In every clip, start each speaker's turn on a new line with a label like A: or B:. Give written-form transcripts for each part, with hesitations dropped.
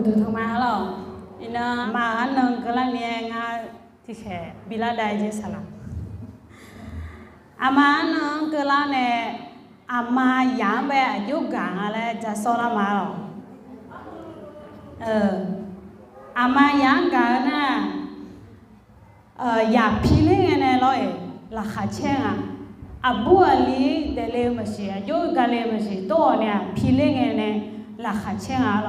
A: ดูทำไมหรออินะมาอันนึงก็แล้วเนี่ยงาที่แค่บิลาได้เจสละอามาอันนึงก็แล้วเนี่ยอามาอย่างแบบยุคกลางอะไรจะสอนมาหรออามาอย่างกันนะอยากพิลึกไงเลยราคาเช่นอาบัวลีเดลมาสิยุคกันเลยมาสิตัวเนี่ยพิลึกไงราคาเช่นอะไร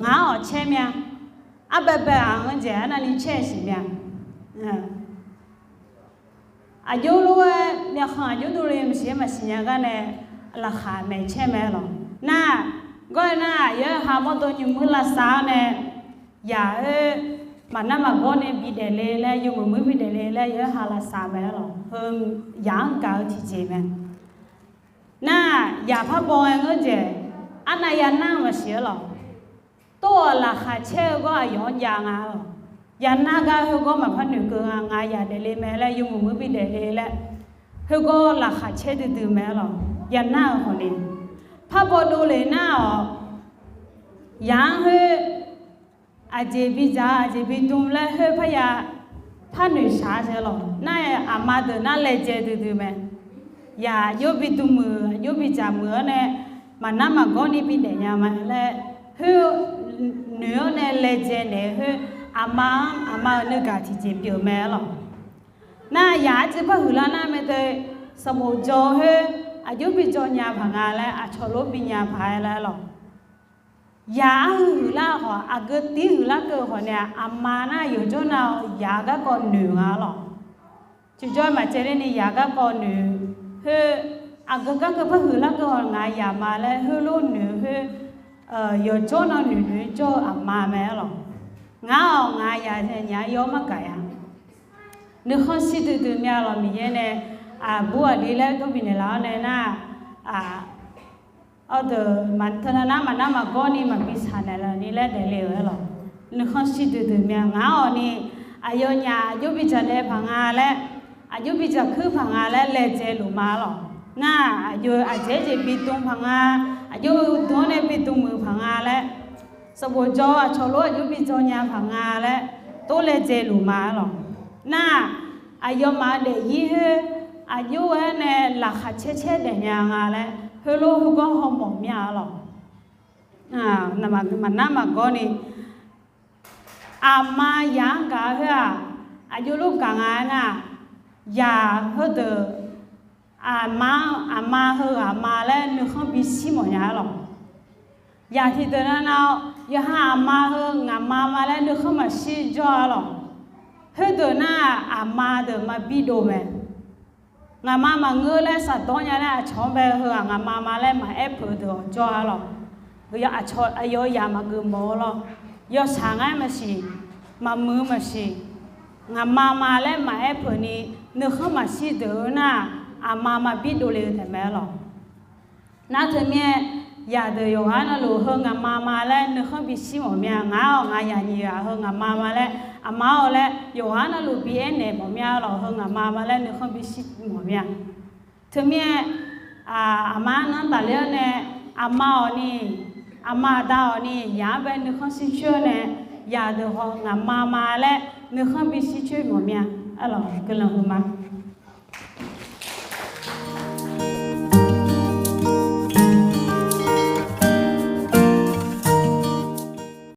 A: งาอ๋อเช่นมั้ยอาแบบอ่างเจ้านั่นนี่เช่นสิมั้ยอายุรู้ว่าเนี่ยข้าอายุดูเลยมันเสียมาสิเนี่ยกันเนี่ยราคาไม่เช่นมั้ยหรอน่าก็น่าเยอะหาหมดตัวอยู่มือละสาวเนี่ยอย่ามันน่ามาก่อนเนี่ยบิดเลยแล้วอยู่มือบิดเลยแล้วเยอะหาละสาวมั้ยหรอยังเก่าที่เจมั้ยน่าอย่าพักบ่อยเงี้ยเจ้อันนั้นยันน่ามาเสียหรอตัวราคาเช่ก็ย้อนยางอ่ะยันน่าก็เขาก็มาพันหนึ่งก็งาอย่าเดลแม่แล้วอยู่มือบิดเดลแล้วเขาก็ราคาเช่ดื้อแม่หรอยันน่าคนนี้พักบ่ดูเลยน่ายังเฮอาเจบิจ้าอาเจบิตุ่มแล้วเฮพยาพันหนึ่งชาเจหรอน่าอามาเดน่าเลเจดื้อแม่อย่าโยบิตุ่มมือโยบิจ้ามือเนี่ยมันน่ามาก่อนนี่บิดเดียมาแล้วเฮเนื้อเนี่ยเลเจเนี่ยเฮอามาเนื้อกาที่เจ็บเยอะแม่หรอน่าอยากจะไปหุ่นละน่าไม่ได้สมุจอเฮอายุบิจญาพังอะไรอาชโลบิญญาพายอะไรหรอยาหุ่นละหัวอากาศที่หุ่นละเกิดหัวเนี่ยอามาน่าอยู่จนเอาอยากก็ก่อนหนึ่งหรอจุดจอยมาเจริญนี่อยากก็ก่อนหนึ่งเฮอากาศก็ไปหุ่นละเกิดหัวงายอยากมาแล้วเฮลุ้นหนึ่งเฮอยู่จนเอาหนึ่งจออามาแม่หรองาอยากเนี่ยยอมกันอ่ะนึกข้อสิทธิ์ตัวเนี่ยเรามีเนี่ยบัวดีแล้วต้องมีเนี่ยแล้วเนี่ยนะเอาเดี๋ยวมันเท่านั้นมันน่ามาก่อนนี่มันพิจารณาแล้วนี่แหละเดี๋ยวเลยหรอนึกข้อสิทธิ์ตัวเนี่ยนี่อายุเนี่ยอายุพิจารณาพังอาแล้วอายุพิจารณาคือพังอาแล้วเล่เจลุมาหรอน่าอายุอาเจปิตุงพังอาอายุโดนเนี่ยปิตุงมือพังอาแล้วสมุจอชโลอายุปิจญาพังอาแล้วตัวเล่เจลุมาหรอน่าอายุมาเดี๋ยวยี่ห้ออายุเนี่ยหลักเช่เดี๋ยวยังอะไรเฮโลฮูก็หอมหมมีอะไรหรอนั่นมันน่ามาก่อนนี่อามายังกะเฮอายุลูกกังอ่ะนะอย่าเฮเดอามาเฮอามาแล้วนึกข้อบิชิหมดยังหรออย่าที่เดินเอาอย่าหามาเฮงามาแล้วนึกข้อมาชิจ่อหรอเฮเดน่าอามาเดมาบิโดแม่งามาเงยแล้วสัตว์ตัวนี้นะชอบไปเฮงามาแล้วมาแอปเปิลเดจ่อหรอเฮียชอบอายุยามากุมอหรอยาช่างไงมาสิมามือมาสิงามาแล้วมาแอปเปิลนี่นึกข้อมาชิเดน่าอามาบิโดเลยแต่แม่หรอน่าเธอเมียอย่าเดี๋ยวอันนั้นลูกเฮงมาแล้วนึกข้อบิชิหมอเมียงาอย่างนี้เฮงมาแล้วอามาแล้วอยู่อันนั้นลูกบีเอ็นเนี่ยหมอเมียหรอเฮงมาแล้วนึกข้อบิชิหมอเมียเธอเมียอามานั่นแต่เลี้ยเนี่ยอามาดาวนี่อย่าไปนึกข้อสิช่วยเนี่ยอย่าเดี๋ยวเฮงมาแล้วนึกข้อบิชิช่วยหมอเมียอะไรกันล่ะคุณมา